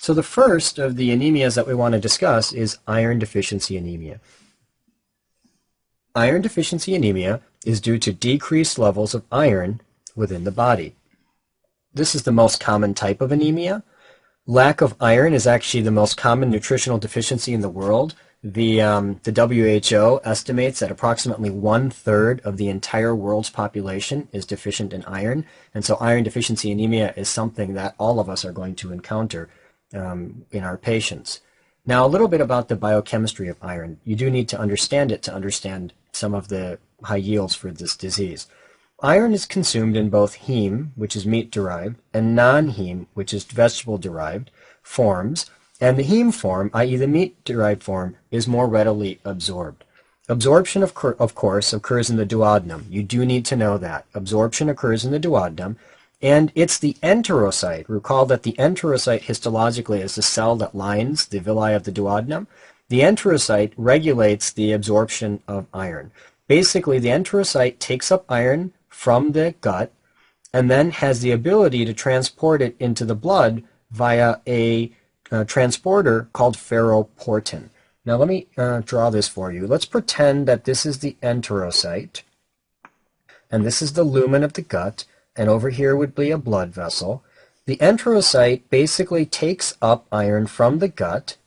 So the first of the anemias that we want to discuss is iron deficiency anemia. Iron deficiency anemia is due to decreased levels of iron within the body. This is the most common type of anemia. Lack of iron is actually the most common nutritional deficiency in the world. The WHO estimates that approximately 1/3 of the entire world's population is deficient in iron, and so iron deficiency anemia is something that all of us are going to encounter in our patients. Now, a little bit about the biochemistry of iron. You do need to understand it to understand some of the high yields for this disease. Iron is consumed in both heme, which is meat-derived, and non-heme, which is vegetable-derived, forms, and the heme form, i.e. the meat-derived form, is more readily absorbed. Absorption, of course, occurs in the duodenum. You do need to know that. Absorption occurs in the duodenum, and it's the enterocyte. Recall that the enterocyte histologically is the cell that lines the villi of the duodenum. The enterocyte regulates the absorption of iron. Basically, the enterocyte takes up iron from the gut and then has the ability to transport it into the blood via a transporter called ferroportin. Now let me draw this for you. Let's pretend that this is the enterocyte and this is the lumen of the gut, and over here would be a blood vessel. The enterocyte basically takes up iron from the gut,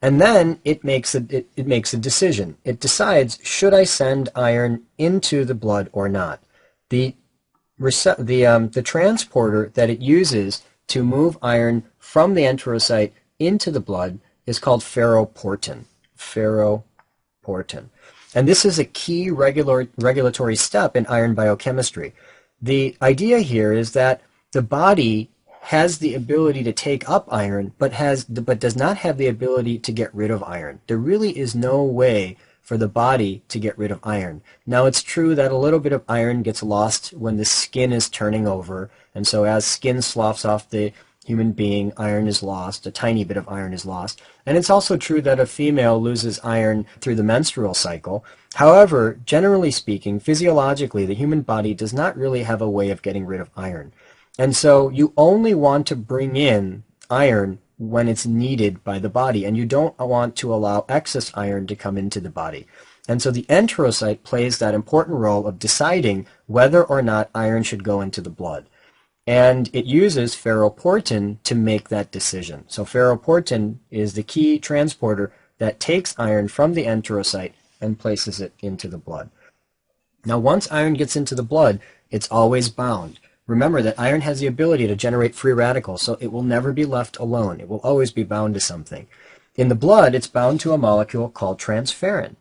and then it makes a decision. It decides, should I send iron into the blood or not? The transporter that it uses to move iron from the enterocyte into the blood is called ferroportin. Ferroportin. And this is a key regulatory step in iron biochemistry. The idea here is that the body has the ability to take up iron, but does not have the ability to get rid of iron. There really is no way for the body to get rid of iron. Now, it's true that a little bit of iron gets lost when the skin is turning over, and so as skin sloughs off the human being, iron is lost, a tiny bit of iron is lost. And it's also true that a female loses iron through the menstrual cycle. However, generally speaking, physiologically, the human body does not really have a way of getting rid of iron. And so you only want to bring in iron when it's needed by the body, and you don't want to allow excess iron to come into the body. And so the enterocyte plays that important role of deciding whether or not iron should go into the blood. And it uses ferroportin to make that decision. So ferroportin is the key transporter that takes iron from the enterocyte and places it into the blood. Now, once iron gets into the blood, it's always bound. Remember that iron has the ability to generate free radicals, so it will never be left alone. It will always be bound to something. In the blood, it's bound to a molecule called transferrin.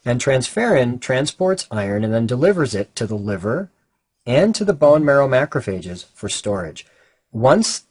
And transferrin transports iron and then delivers it to the liver and to the bone marrow macrophages for storage. Once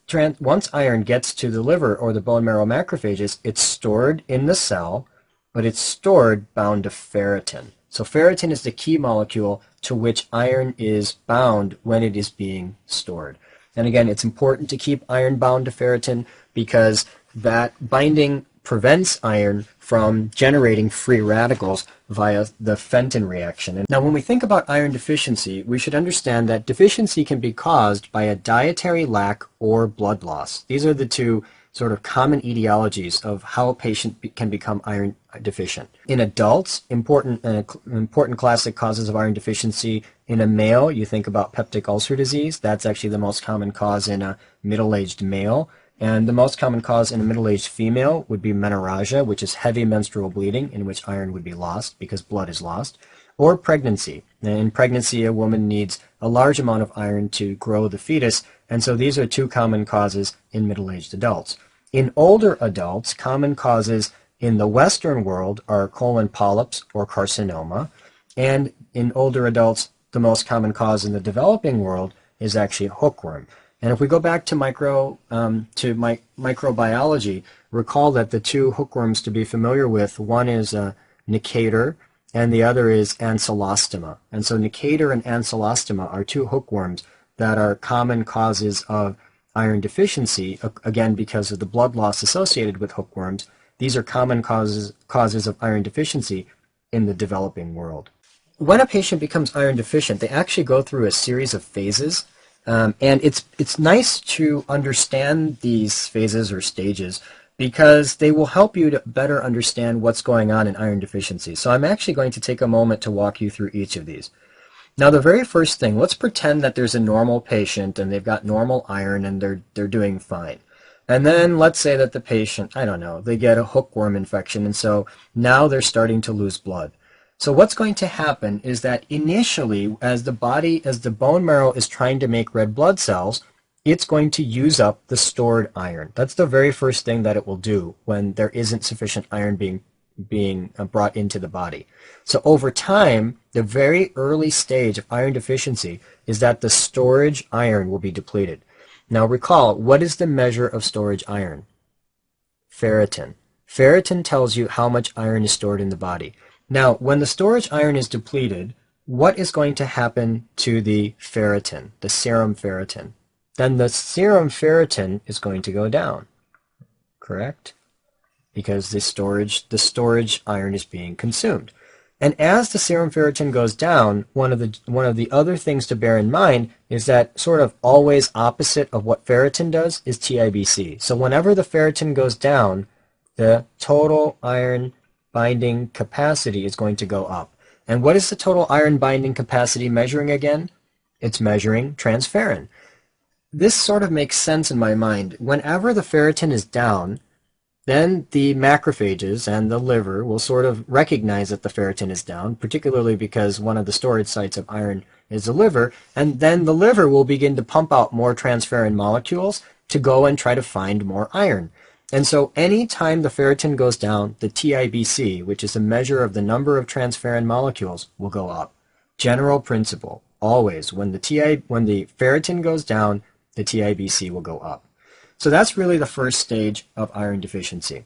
iron gets to the liver or the bone marrow macrophages, it's stored in the cell, but it's stored bound to ferritin. So ferritin is the key molecule to which iron is bound when it is being stored. And again, it's important to keep iron bound to ferritin because that binding prevents iron from generating free radicals via the Fenton reaction. And now, when we think about iron deficiency, we should understand that deficiency can be caused by a dietary lack or blood loss. These are the two sort of common etiologies of how a patient can become iron deficient. In adults, important classic causes of iron deficiency. In a male, you think about peptic ulcer disease. That's actually the most common cause in a middle-aged male. And the most common cause in a middle-aged female would be menorrhagia, which is heavy menstrual bleeding in which iron would be lost because blood is lost, or pregnancy. In pregnancy, a woman needs a large amount of iron to grow the fetus, and so these are two common causes in middle-aged adults. In older adults, common causes in the Western world are colon polyps or carcinoma, and in older adults, the most common cause in the developing world is actually hookworm. And if we go back to microbiology, recall that the two hookworms to be familiar with, one is Necator and the other is Ancylostoma. And so Necator and Ancylostoma are two hookworms that are common causes of iron deficiency, again because of the blood loss associated with hookworms. These are common causes of iron deficiency in the developing world. When a patient becomes iron deficient, they actually go through a series of phases. And it's nice to understand these phases or stages because they will help you to better understand what's going on in iron deficiency. So I'm actually going to take a moment to walk you through each of these. Now, the very first thing, let's pretend that there's a normal patient and they've got normal iron and they're doing fine. And then let's say that the patient, I don't know, they get a hookworm infection, and so now they're starting to lose blood. So what's going to happen is that initially, as the bone marrow is trying to make red blood cells, it's going to use up the stored iron. That's the very first thing that it will do when there isn't sufficient iron being brought into the body. So over time, the very early stage of iron deficiency is that the storage iron will be depleted. Now recall, what is the measure of storage iron? Ferritin. Ferritin tells you how much iron is stored in the body. Now, when the storage iron is depleted, what is going to happen to the ferritin, the serum ferritin? Then the serum ferritin is going to go down, correct? Because the storage iron is being consumed. And as the serum ferritin goes down, one of the other things to bear in mind is that sort of always opposite of what ferritin does is TIBC. So whenever the ferritin goes down, the total iron binding capacity is going to go up. And what is the total iron binding capacity measuring again? It's measuring transferrin. This sort of makes sense in my mind. Whenever the ferritin is down, then the macrophages and the liver will sort of recognize that the ferritin is down, particularly because one of the storage sites of iron is the liver, and then the liver will begin to pump out more transferrin molecules to go and try to find more iron. And so any time the ferritin goes down, the TIBC, which is a measure of the number of transferrin molecules, will go up. General principle, always, when the ferritin goes down, the TIBC will go up. So that's really the first stage of iron deficiency.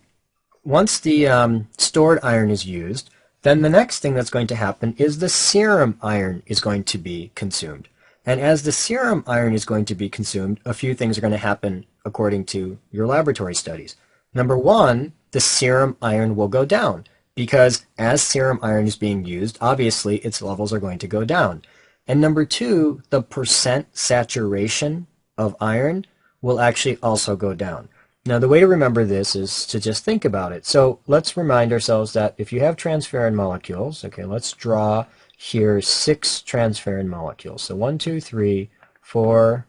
Once the stored iron is used, then the next thing that's going to happen is the serum iron is going to be consumed. And as the serum iron is going to be consumed, a few things are going to happen according to your laboratory studies. Number one, the serum iron will go down because as serum iron is being used, obviously its levels are going to go down. And number two, the percent saturation of iron will actually also go down. Now the way to remember this is to just think about it. So let's remind ourselves that if you have transferrin molecules, okay, let's draw here 6 transferrin molecules. So 1, 2, 3, 4,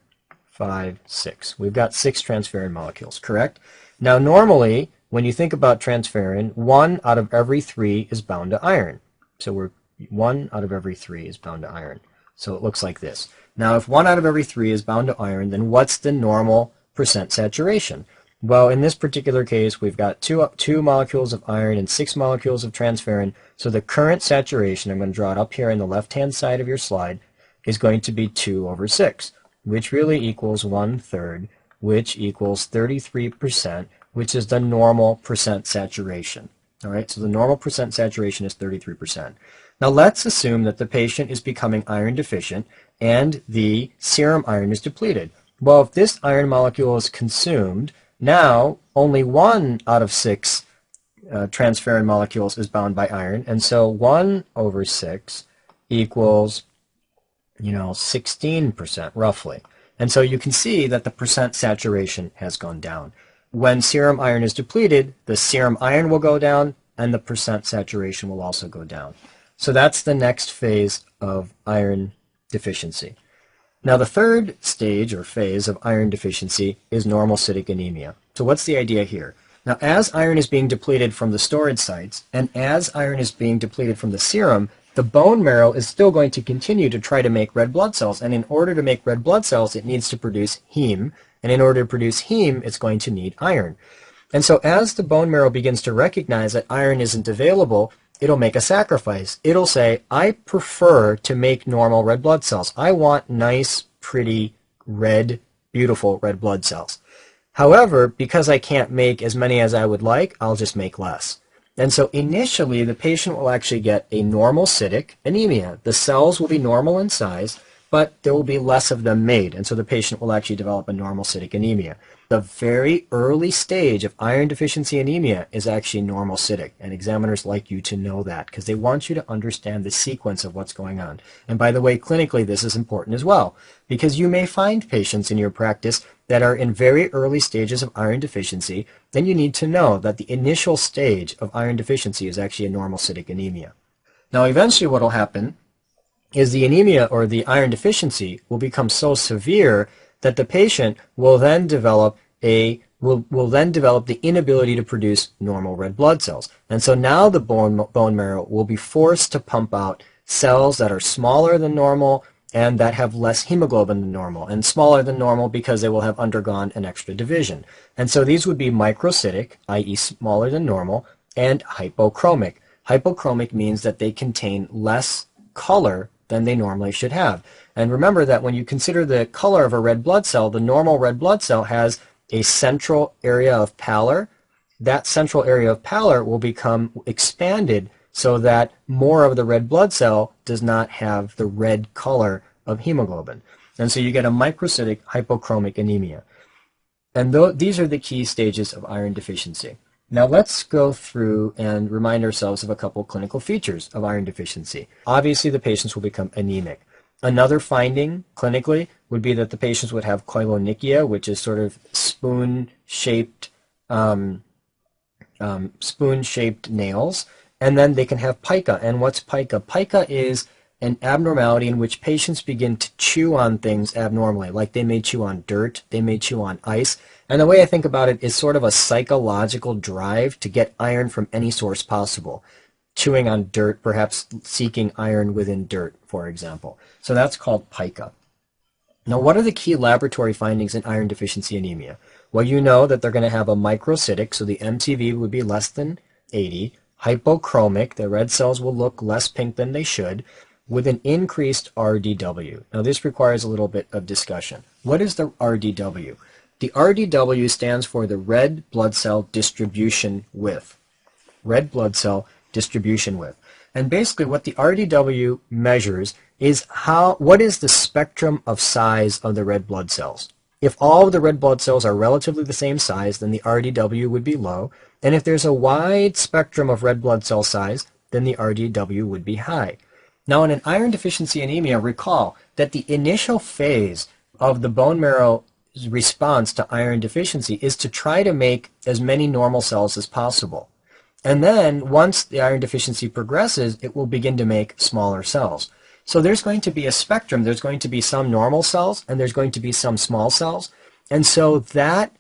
5, 6. We've got 6 transferrin molecules, correct? Now normally, when you think about transferrin, 1 out of every 3 is bound to iron. So 1 out of every 3 is bound to iron. So it looks like this. Now, if 1 out of every 3 is bound to iron, then what's the normal percent saturation? Well, in this particular case, we've got 2 molecules of iron and 6 molecules of transferrin. So the current saturation, I'm going to draw it up here on the left-hand side of your slide, is going to be 2 over 6, which really equals 1/3, which equals 33%, which is the normal percent saturation. All right, so the normal percent saturation is 33%. Now let's assume that the patient is becoming iron deficient and the serum iron is depleted. Well, if this iron molecule is consumed, now only 1 out of 6 transferrin molecules is bound by iron, and so 1 over 6 equals, 16% roughly. And so you can see that the percent saturation has gone down. When serum iron is depleted, the serum iron will go down and the percent saturation will also go down. So that's the next phase of iron deficiency. Now the third stage or phase of iron deficiency is normocytic anemia. So what's the idea here? Now as iron is being depleted from the storage sites and as iron is being depleted from the serum, the bone marrow is still going to continue to try to make red blood cells, and in order to make red blood cells it needs to produce heme, and in order to produce heme it's going to need iron. And so as the bone marrow begins to recognize that iron isn't available, it'll make a sacrifice. It'll say, I prefer to make normal red blood cells. I want nice, pretty, red, beautiful red blood cells. However, because I can't make as many as I would like, I'll just make less. And so initially, the patient will actually get a normocytic anemia. The cells will be normal in size, but there will be less of them made, and so the patient will actually develop a normocytic anemia. the very early stage of iron deficiency anemia is actually normocytic, and examiners like you to know that because they want you to understand the sequence of what's going on. And by the way, clinically this is important as well because you may find patients in your practice that are in very early stages of iron deficiency. Then you need to know that the initial stage of iron deficiency is actually a normocytic anemia. Now eventually what will happen is the anemia or the iron deficiency will become so severe that the patient will then develop the inability to produce normal red blood cells. And so now the bone marrow will be forced to pump out cells that are smaller than normal and that have less hemoglobin than normal, and smaller than normal because they will have undergone an extra division. And so these would be microcytic, i.e. smaller than normal, and hypochromic. Hypochromic means that they contain less color than they normally should have. And remember that when you consider the color of a red blood cell, the normal red blood cell has a central area of pallor. That central area of pallor will become expanded so that more of the red blood cell does not have the red color of hemoglobin. And so you get a microcytic hypochromic anemia. And these are the key stages of iron deficiency. Now let's go through and remind ourselves of a couple clinical features of iron deficiency. Obviously the patients will become anemic. Another finding clinically would be that the patients would have koilonychia, which is sort of spoon-shaped nails, and then they can have pica. And what's pica? Pica is an abnormality in which patients begin to chew on things abnormally, like they may chew on dirt, they may chew on ice. And the way I think about it is sort of a psychological drive to get iron from any source possible. Chewing on dirt, perhaps seeking iron within dirt, for example. So that's called pica. Now, what are the key laboratory findings in iron deficiency anemia? Well, you know that they're going to have a microcytic, so the MCV would be less than 80, hypochromic, the red cells will look less pink than they should, with an increased RDW. Now, this requires a little bit of discussion. What is the RDW? The RDW stands for the red blood cell distribution width. Red blood cell distribution width. And basically what the RDW measures is what is the spectrum of size of the red blood cells. If all of the red blood cells are relatively the same size, then the RDW would be low. And if there's a wide spectrum of red blood cell size, then the RDW would be high. Now, in an iron deficiency anemia, recall that the initial phase of the bone marrow response to iron deficiency is to try to make as many normal cells as possible. And then, once the iron deficiency progresses, it will begin to make smaller cells. So there's going to be a spectrum. There's going to be some normal cells, and there's going to be some small cells. And so that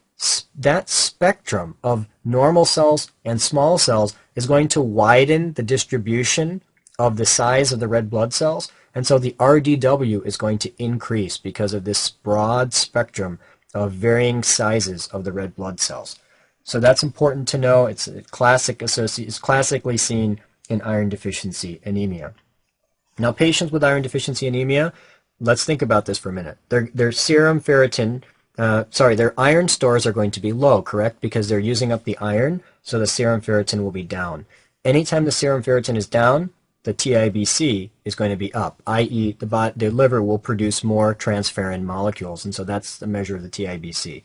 spectrum of normal cells and small cells is going to widen the distribution of the size of the red blood cells. And so the RDW is going to increase because of this broad spectrum of varying sizes of the red blood cells. So that's important to know. It's classically seen in iron deficiency anemia. Now, patients with iron deficiency anemia, let's think about this for a minute. Their serum ferritin, their iron stores are going to be low, correct? Because they're using up the iron, so the serum ferritin will be down. Anytime the serum ferritin is down, the TIBC is going to be up, i.e. the liver will produce more transferrin molecules, and so that's the measure of the TIBC.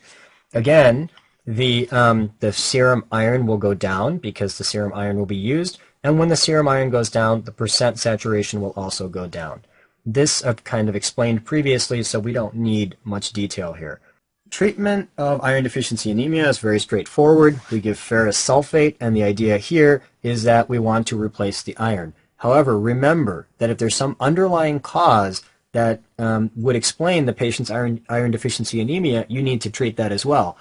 Again, the serum iron will go down because the serum iron will be used, and when the serum iron goes down, the percent saturation will also go down. This I've kind of explained previously, so we don't need much detail here. Treatment of iron deficiency anemia is very straightforward. We give ferrous sulfate, and the idea here is that we want to replace the iron. However, remember that if there's some underlying cause that would explain the patient's iron deficiency anemia, you need to treat that as well.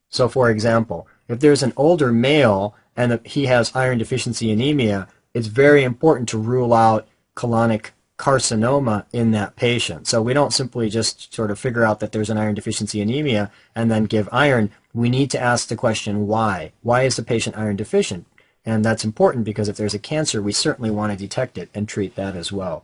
So, for example, if there's an older male and he has iron deficiency anemia, it's very important to rule out colonic carcinoma in that patient. So we don't simply just sort of figure out that there's an iron deficiency anemia and then give iron. We need to ask the question, why? Why is the patient iron deficient? And that's important because if there's a cancer, we certainly want to detect it and treat that as well.